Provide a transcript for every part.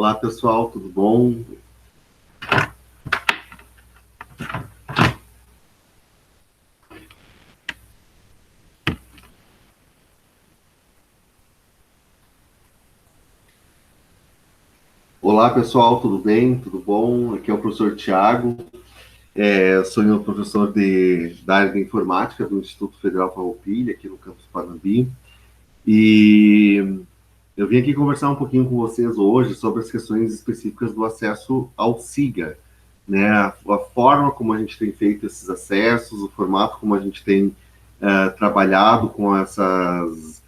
Olá, pessoal, tudo bom? Olá, pessoal, tudo bem? Tudo bom? Aqui é o professor Tiago, sou o professor da área de informática do Instituto Federal Farroupilha, aqui no campus Panambi, e eu vim aqui conversar um pouquinho com vocês hoje sobre as questões específicas do acesso ao SIGA, né? A forma como a gente tem feito esses acessos, o formato como a gente tem trabalhado com essas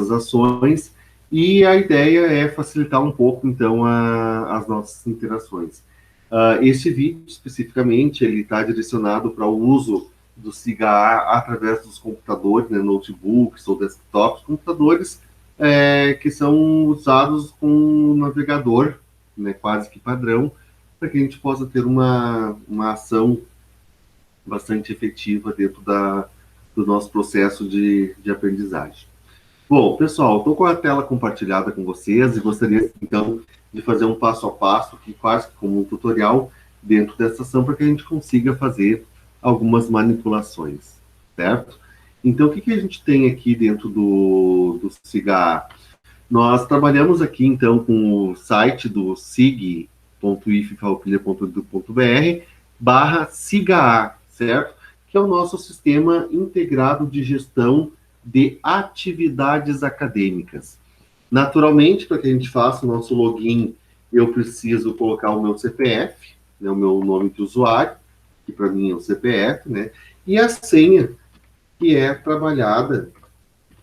ações, e a ideia é facilitar um pouco, então, as nossas interações. Este vídeo, especificamente, ele está direcionado para o uso do SIGA através dos computadores, né, notebooks ou desktops, computadores que são usados com um navegador, né, quase que padrão, para que a gente possa ter uma ação bastante efetiva dentro do nosso processo de aprendizagem. Bom, pessoal, estou com a tela compartilhada com vocês e gostaria, então, de fazer um passo a passo, que quase como um tutorial dentro dessa ação, para que a gente consiga fazer algumas manipulações, certo? Então, o que a gente tem aqui dentro do SIGA? Nós trabalhamos aqui, então, com o site do sig.iffarroupilha.edu.br/SIGA, certo? Que é o nosso sistema integrado de gestão de atividades acadêmicas. Naturalmente, para que a gente faça o nosso login, eu preciso colocar o meu CPF, né, o meu nome de usuário, que para mim é o CPF, né, e a senha, que é trabalhada,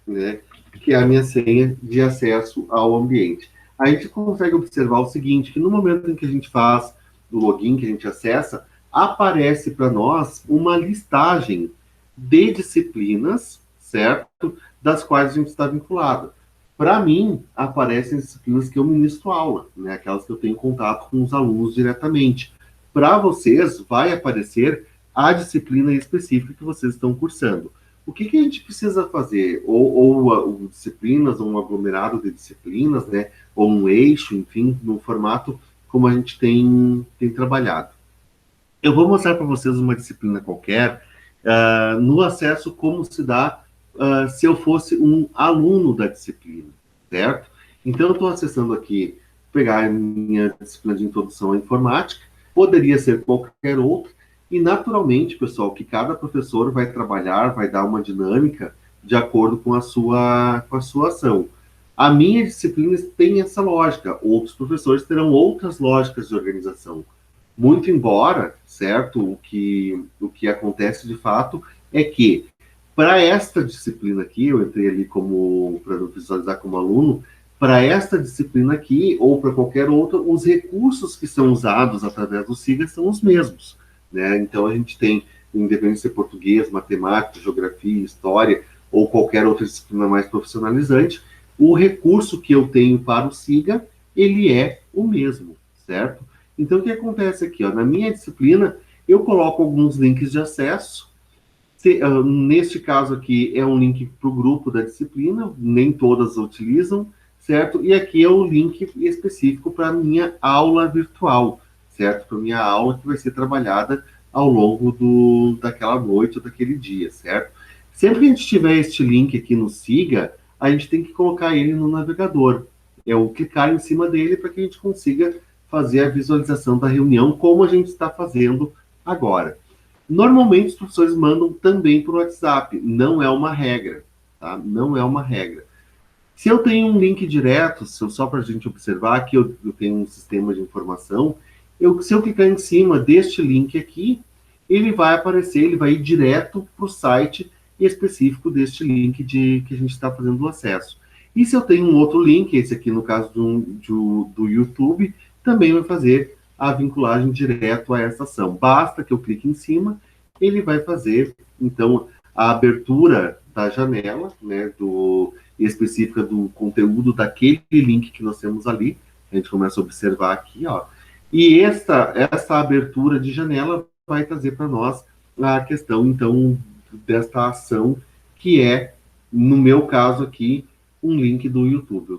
né, que é a minha senha de acesso ao ambiente. A gente consegue observar o seguinte, que no momento em que a gente faz o login, que a gente acessa, aparece para nós uma listagem de disciplinas, certo? Das quais a gente está vinculado. Para mim, aparecem disciplinas que eu ministro aula, né? Aquelas que eu tenho contato com os alunos diretamente. Para vocês, vai aparecer a disciplina específica que vocês estão cursando. O que a gente precisa fazer? Ou disciplinas, ou um aglomerado de disciplinas, né? Ou um eixo, enfim, no formato como a gente tem trabalhado. Eu vou mostrar para vocês uma disciplina qualquer, no acesso como se dá se eu fosse um aluno da disciplina, certo? Então, eu estou acessando aqui, pegar a minha disciplina de introdução à informática, poderia ser qualquer outra, e naturalmente, pessoal, que cada professor vai trabalhar, vai dar uma dinâmica de acordo com a sua ação. A minha disciplina tem essa lógica, outros professores terão outras lógicas de organização. Muito embora, certo, o que acontece de fato é que, para esta disciplina aqui, eu entrei ali para visualizar como aluno, para esta disciplina aqui, ou para qualquer outra, os recursos que são usados através do SIGA são os mesmos, né? Então, a gente tem, independente de ser português, matemática, geografia, história, ou qualquer outra disciplina mais profissionalizante, o recurso que eu tenho para o SIGA, ele é o mesmo, certo? Então, o que acontece aqui? Ó, na minha disciplina, eu coloco alguns links de acesso. Neste caso aqui, é um link para o grupo da disciplina, nem todas utilizam, certo? E aqui é o link específico para a minha aula virtual, certo? Para a minha aula que vai ser trabalhada ao longo daquela noite ou daquele dia, certo? Sempre que a gente tiver este link aqui no SIGA, a gente tem que colocar ele no navegador. É o clicar em cima dele para que a gente consiga fazer a visualização da reunião, como a gente está fazendo agora. Normalmente, os professores mandam também por WhatsApp, não é uma regra, tá? Não é uma regra. Se eu tenho um link direto, só para a gente observar que eu tenho um sistema de informação, se eu clicar em cima deste link aqui, ele vai aparecer, ele vai ir direto para o site específico deste link que a gente está fazendo o acesso. E se eu tenho um outro link, esse aqui no caso do YouTube, também vai fazer a vinculagem direto a essa ação. Basta que eu clique em cima, ele vai fazer, então, a abertura da janela, né, específica do conteúdo daquele link que nós temos ali. A gente começa a observar aqui, ó. E essa abertura de janela vai trazer para nós a questão, então, desta ação, que é, no meu caso aqui, um link do YouTube.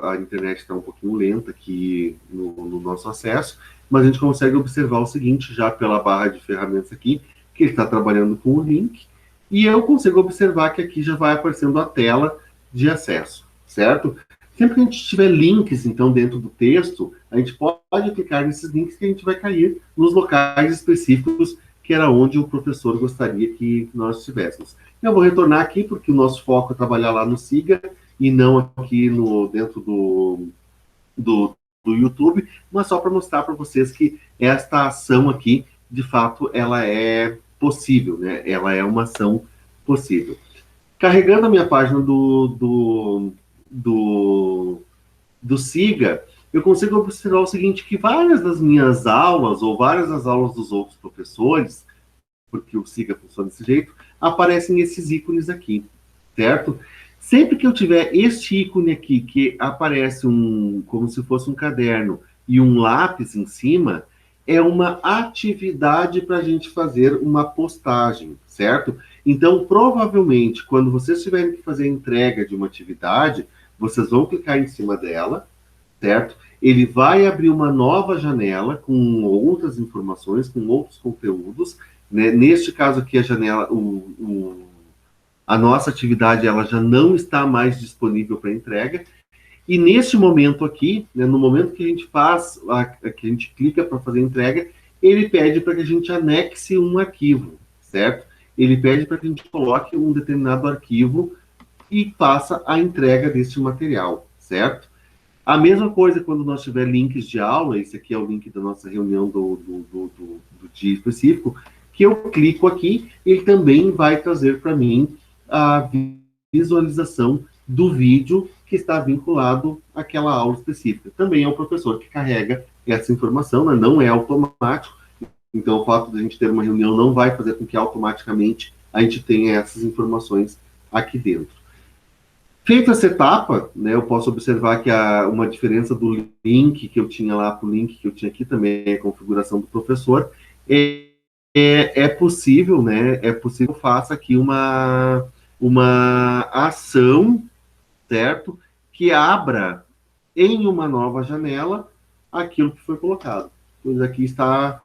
A internet está um pouquinho lenta aqui no nosso acesso, mas a gente consegue observar o seguinte, já pela barra de ferramentas aqui, que ele está trabalhando com o link, e eu consigo observar que aqui já vai aparecendo a tela de acesso, certo? Sempre que a gente tiver links, então, dentro do texto, a gente pode clicar nesses links que a gente vai cair nos locais específicos que era onde o professor gostaria que nós estivéssemos. Eu vou retornar aqui, porque o nosso foco é trabalhar lá no Siga, e não aqui dentro do YouTube, mas só para mostrar para vocês que esta ação aqui, de fato, ela é possível, né? Ela é uma ação possível. Carregando a minha página do Siga, eu consigo observar o seguinte, que várias das minhas aulas, ou várias das aulas dos outros professores, porque o Siga funciona desse jeito, aparecem esses ícones aqui, certo? Sempre que eu tiver este ícone aqui, que aparece como se fosse um caderno e um lápis em cima, é uma atividade para a gente fazer uma postagem, certo? Então, provavelmente, quando vocês tiverem que fazer a entrega de uma atividade, vocês vão clicar em cima dela, certo? Ele vai abrir uma nova janela com outras informações, com outros conteúdos, né? Neste caso aqui, a janela, a nossa atividade ela já não está mais disponível para entrega, e neste momento aqui, né, no momento que a gente que a gente clica para fazer a entrega, ele pede para que a gente anexe um arquivo, certo? Ele pede para que a gente coloque um determinado arquivo e faça a entrega deste material, certo? A mesma coisa quando nós tiver links de aula, esse aqui é o link da nossa reunião do dia específico, que eu clico aqui, ele também vai trazer para mim a visualização do vídeo que está vinculado àquela aula específica. Também é o professor que carrega essa informação, né? Não é automático, então o fato de a gente ter uma reunião não vai fazer com que automaticamente a gente tenha essas informações aqui dentro. Feita essa etapa, né, eu posso observar que há uma diferença do link que eu tinha lá para o link que eu tinha aqui, também é a configuração do professor. É possível, né, é possível que eu faça aqui uma ação, certo, que abra em uma nova janela aquilo que foi colocado. Pois aqui está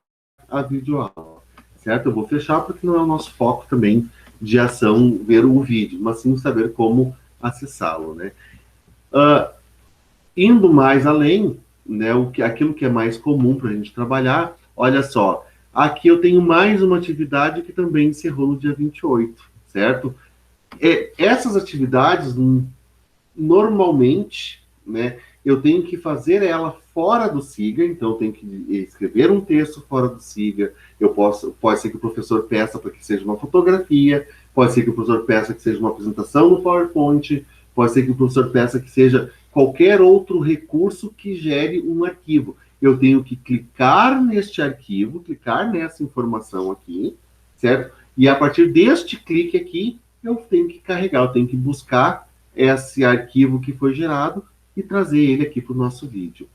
a videoaula, certo? Eu vou fechar porque não é o nosso foco também de ação ver o vídeo, mas sim saber como acessá-lo, né? Indo mais além, né, aquilo que é mais comum para a gente trabalhar, olha só, aqui eu tenho mais uma atividade que também encerrou no dia 28, certo? Essas atividades, normalmente, né, eu tenho que fazer ela fora do Siga, então eu tenho que escrever um texto fora do Siga, pode ser que o professor peça para que seja uma fotografia, pode ser que o professor peça que seja uma apresentação no PowerPoint, pode ser que o professor peça que seja qualquer outro recurso que gere um arquivo. Eu tenho que clicar neste arquivo, clicar nessa informação aqui, certo? E a partir deste clique aqui, eu tenho que carregar, eu tenho que buscar esse arquivo que foi gerado e trazer ele aqui para o nosso vídeo.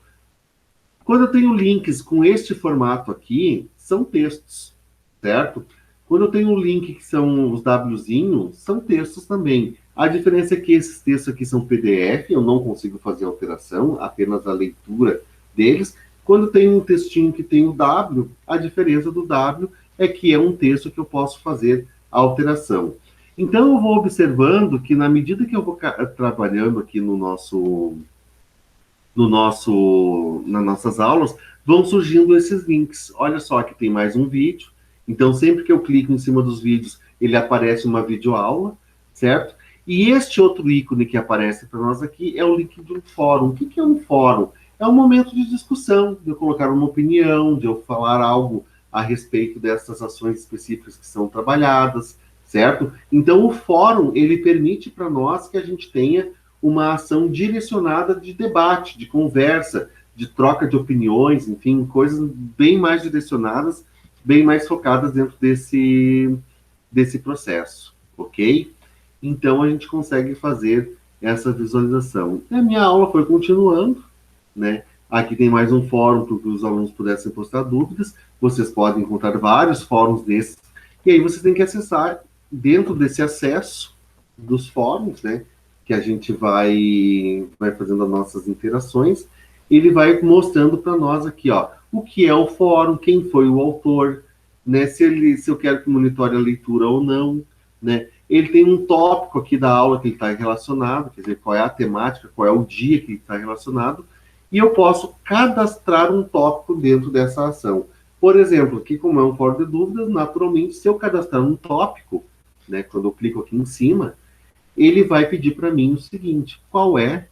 Quando eu tenho links com este formato aqui, são textos, certo? Quando eu tenho um link que são os Wzinhos, são textos também. A diferença é que esses textos aqui são PDF, eu não consigo fazer alteração, apenas a leitura deles. Quando tem um textinho que tem o W, a diferença do W é que é um texto que eu posso fazer a alteração. Então, eu vou observando que, na medida que eu vou trabalhando aqui nas nossas aulas, vão surgindo esses links. Olha só, aqui tem mais um vídeo. Então, sempre que eu clico em cima dos vídeos, ele aparece uma videoaula, certo? E este outro ícone que aparece para nós aqui é o link de um fórum. O que é um fórum? É um momento de discussão, de eu colocar uma opinião, de eu falar algo a respeito dessas ações específicas que são trabalhadas, certo? Então, o fórum, ele permite para nós que a gente tenha uma ação direcionada de debate, de conversa, de troca de opiniões, enfim, coisas bem mais direcionadas, bem mais focadas dentro desse processo, ok? Então, a gente consegue fazer essa visualização. E a minha aula foi continuando, né? Aqui tem mais um fórum para que os alunos pudessem postar dúvidas. Vocês podem encontrar vários fóruns desses. E aí vocês têm que acessar, dentro desse acesso dos fóruns, né? que a gente vai fazendo as nossas interações, ele vai mostrando para nós aqui, ó, o que é o fórum, quem foi o autor, né, se eu quero que monitore a leitura ou não, né. Ele tem um tópico aqui da aula que ele está relacionado, quer dizer, qual é a temática, qual é o dia que ele está relacionado, e eu posso cadastrar um tópico dentro dessa ação. Por exemplo, aqui como é um fórum de dúvidas, naturalmente, se eu cadastrar um tópico, né, quando eu clico aqui em cima, ele vai pedir para mim o seguinte: qual é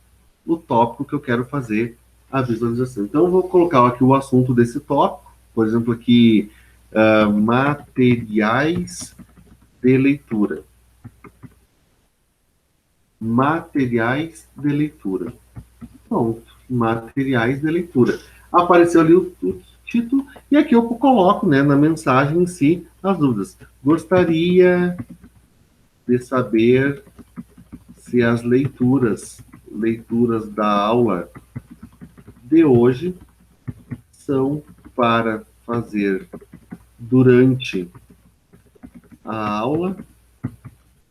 o tópico que eu quero fazer a visualização. Então, eu vou colocar aqui o assunto desse tópico, por exemplo, aqui, materiais de leitura. Materiais de leitura. Pronto, materiais de leitura. Apareceu ali o título, e aqui eu coloco, né, na mensagem em si, as dúvidas. Gostaria de saber se as leituras da aula de hoje são para fazer durante a aula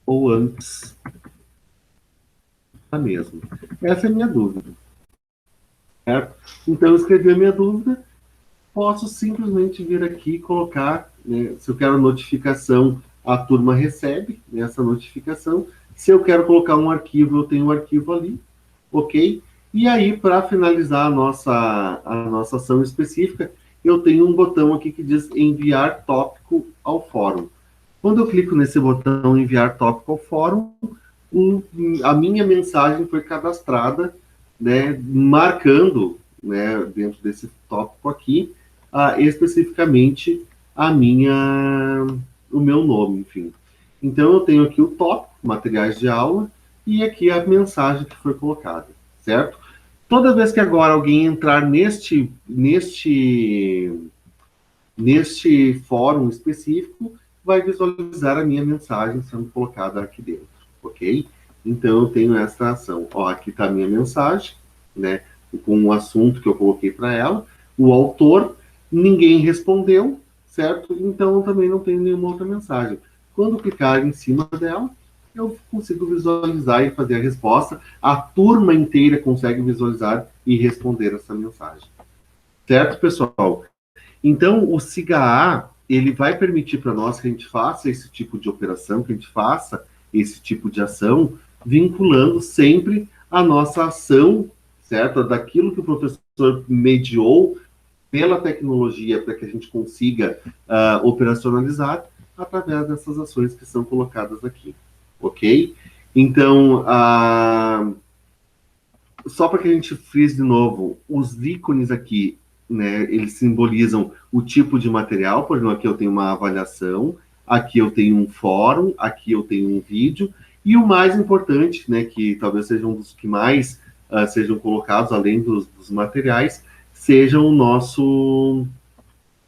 ou antes da mesma. Essa é a minha dúvida, certo? Então, eu escrevi a minha dúvida, posso simplesmente vir aqui e colocar, né, se eu quero notificação, a turma recebe, né, essa notificação. Se eu quero colocar um arquivo, eu tenho um arquivo ali, ok? E aí, para finalizar a nossa ação específica, eu tenho um botão aqui que diz enviar tópico ao fórum. Quando eu clico nesse botão enviar tópico ao fórum, a minha mensagem foi cadastrada, né, marcando, né, dentro desse tópico aqui, especificamente o meu nome, enfim. Então, eu tenho aqui o tópico, materiais de aula, e aqui a mensagem que foi colocada, certo? Toda vez que agora alguém entrar neste fórum específico, vai visualizar a minha mensagem sendo colocada aqui dentro, ok? Então, eu tenho essa ação. Ó, aqui está a minha mensagem, né, com o assunto que eu coloquei para ela, o autor, ninguém respondeu, certo? Então, eu também não tenho nenhuma outra mensagem. Quando clicar em cima dela, eu consigo visualizar e fazer a resposta. A turma inteira consegue visualizar e responder essa mensagem. Certo, pessoal? Então, o SIGA-A, ele vai permitir para nós que a gente faça esse tipo de operação, que a gente faça esse tipo de ação, vinculando sempre a nossa ação, certo? Daquilo que o professor mediou pela tecnologia para que a gente consiga operacionalizar através dessas ações que são colocadas aqui, ok? Então, só para que a gente frise de novo, os ícones aqui, né, eles simbolizam o tipo de material. Por exemplo, aqui eu tenho uma avaliação, aqui eu tenho um fórum, aqui eu tenho um vídeo, e o mais importante, né, que talvez seja um dos que mais sejam colocados, além dos materiais, sejam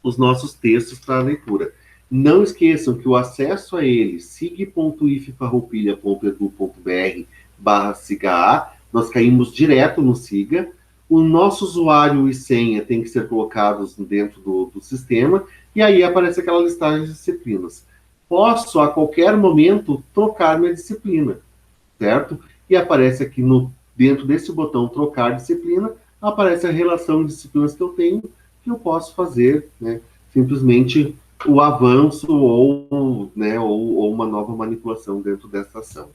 os nossos textos para leitura. Não esqueçam que o acesso a ele, sig.iffarroupilha.edu.br/siga, nós caímos direto no SIGA. O nosso usuário e senha tem que ser colocados dentro do sistema, e aí aparece aquela listagem de disciplinas. Posso, a qualquer momento, trocar minha disciplina, certo? E aparece aqui dentro desse botão trocar disciplina, aparece a relação de disciplinas que eu tenho, que eu posso fazer, né, simplesmente o avanço ou, né, ou uma nova manipulação dentro dessa ação.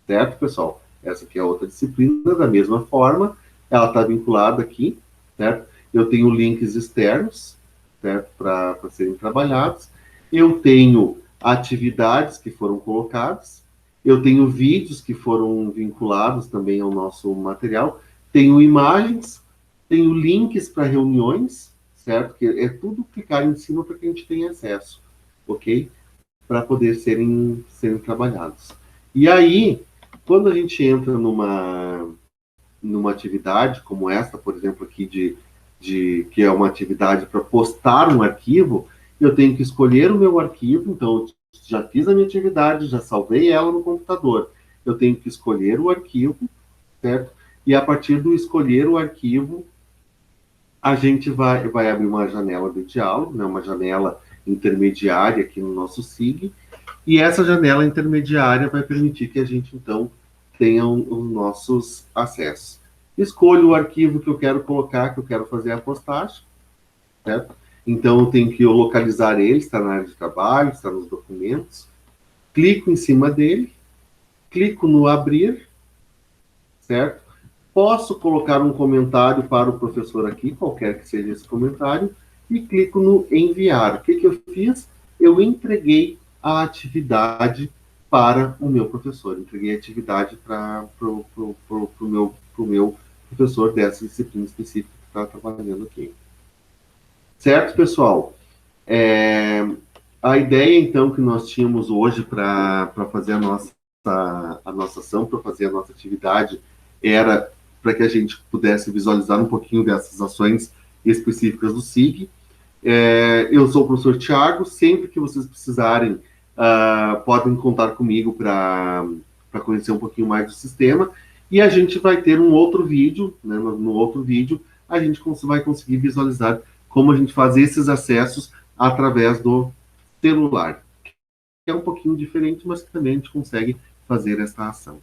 Certo, pessoal? Essa aqui é outra disciplina, da mesma forma, ela está vinculada aqui, certo? Eu tenho links externos, certo, para serem trabalhados. Eu tenho atividades que foram colocadas. Eu tenho vídeos que foram vinculados também ao nosso material. Tenho imagens, tenho links para reuniões, certo? Que é tudo clicar em cima para que a gente tenha acesso, ok? Para poder serem trabalhados. E aí, quando a gente entra numa atividade como esta, por exemplo, aqui que é uma atividade para postar um arquivo, eu tenho que escolher o meu arquivo. Então, eu já fiz a minha atividade, já salvei ela no computador. Eu tenho que escolher o arquivo, certo? E a partir do escolher o arquivo, a gente vai abrir uma janela de diálogo, né, uma janela intermediária aqui no nosso SIG, e essa janela intermediária vai permitir que a gente, então, tenham os nossos acessos. Escolho o arquivo que eu quero colocar, que eu quero fazer a postagem, certo? Então, eu tenho que localizar ele, está na área de trabalho, está nos documentos. Clico em cima dele, clico no abrir, certo? Posso colocar um comentário para o professor aqui, qualquer que seja esse comentário, e clico no enviar. O que eu fiz? Eu entreguei a atividade para o meu professor. Entreguei a atividade para o meu professor dessa disciplina específica que está trabalhando aqui. Certo, pessoal? A ideia, então, que nós tínhamos hoje para fazer a nossa ação, para fazer a nossa atividade, era para que a gente pudesse visualizar um pouquinho dessas ações específicas do SIG. Eu sou o professor Tiago, sempre que vocês precisarem, podem contar comigo para conhecer um pouquinho mais do sistema, e a gente vai ter um outro vídeo, né, no outro vídeo, a gente vai conseguir visualizar como a gente faz esses acessos através do celular, que é um pouquinho diferente, mas que também a gente consegue fazer essa ação.